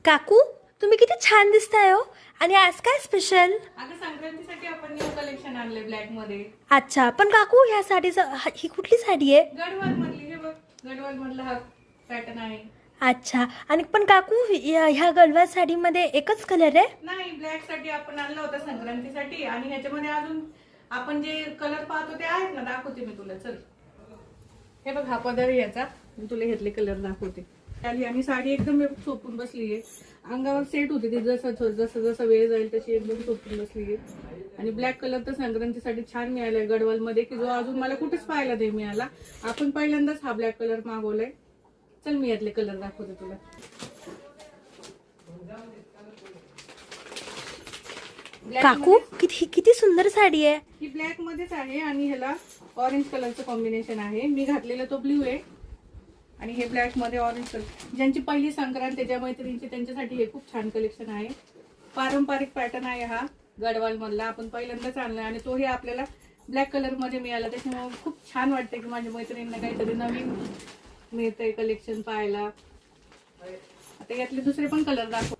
काकू, तुम्ही किती छान दिसताय हो. आणि आज काय स्पेशल? अगं संक्रांतीसाठी आपण न्यू कलेक्शन आणले ब्लॅक मध्ये. अच्छा, पण काकू ह्या साडीचं ही कुठली साडी आहे? गडवाल मधली, हे बघ, गडवाल मधला हा पॅटर्न आहे. अच्छा, आणि पण काकू ह्या गलवार साडीमध्ये एकच कलर आहे? नाही, ब्लॅक साठी आपण आणला होता संक्रांतीसाठी, आणि ह्याच्यामध्ये अजून आपण जे कलर पाहतो ते आहेत ना, दाखवते मी तुला. चल, हे बघ, हा पदर आहे याचा. मी तुला घेतले कलर दाखवते. आणि साडी एकदम चोपून बसली आहे, अंगावर सेट होते ती. जसं जसं जसं वेळ जाईल तशी एकदम चोपून बसली आहे. आणि ब्लॅक कलर तर संक्रांतीसाठी छान मिळालाय गडवाल मध्ये, की जो अजून मला कुठेच पाहायला नाही मिळाला. आपण पहिल्यांदाच हा ब्लॅक कलर मागवलाय. चल, मी यातले कलर दाखवते तुला. काकू, किती सुंदर साडी आहे. ही ब्लॅक मध्येच आहे, आणि ह्याला ऑरेंज कलरचं कॉम्बिनेशन आहे. मी घातलेला तो ब्ल्यू आहे, आणि हे ब्लॅक मध्ये ऑरेंज कलर. ज्यांची पहिली संक्रांत त्याच्या मैत्रिणींची, त्यांच्यासाठी हे खूप छान कलेक्शन आहे. पारंपरिक पॅटर्न आहे हा गडवाल मधला. आपण पहिल्यांदाच आणलाय, आणि तोही आपल्याला ब्लॅक कलर मध्ये मिळाला. त्याच्यामुळे खूप छान वाटतंय की माझ्या मैत्रिणींना काहीतरी नवीन मिळतंय कलेक्शन पाहायला. आता यातले दुसरे पण कलर दाखव.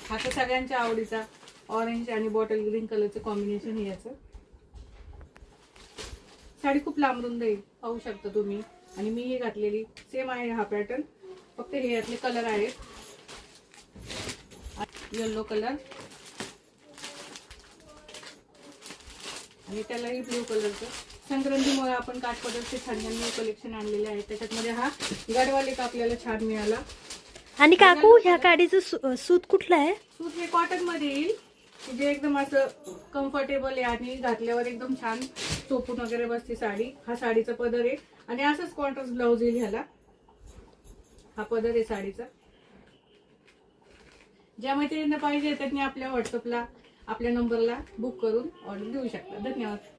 हा तर सगळ्यांच्या आवडीचा ऑरेंज आणि बॉटल ग्रीन कलरचं कॉम्बिनेशन आहे याचं. साडी खूप लांब रुंद आहे, पाहू शकता तुम्ही. आणि मी हे घातलेली सेम आहे हा पॅटर्न, फक्त हे यातले कलर आहेत. येलो कलर, आणि त्यालाही ब्ल्यू कलरचं. संक्रांतीमुळे आपण काठपदरचे छान छान न्यू कलेक्शन आणलेले आहे. त्याच्यामध्ये हा गडवाल एक आपल्याला छान मिळाला. आणि काकू, ह्या साडीचं सूत कुठलं आहे? सूत हे कॉटन मध्ये येईल, जे एकदम असं कम्फर्टेबल आहे, आणि घातल्यावर एकदम छान चोपून वगैरे बसते साडी. हा साडीचा पदर आहे, आणि असंच कॉन्ट्रास्ट ब्लाउज येईल ह्याला. हा पदर आहे साडीचा. ज्या मैत्रिणींना पाहिजे त्यांनी आपल्या व्हॉट्सअपला आपल्या नंबरला बुक करून ऑर्डर देऊ शकता. धन्यवाद.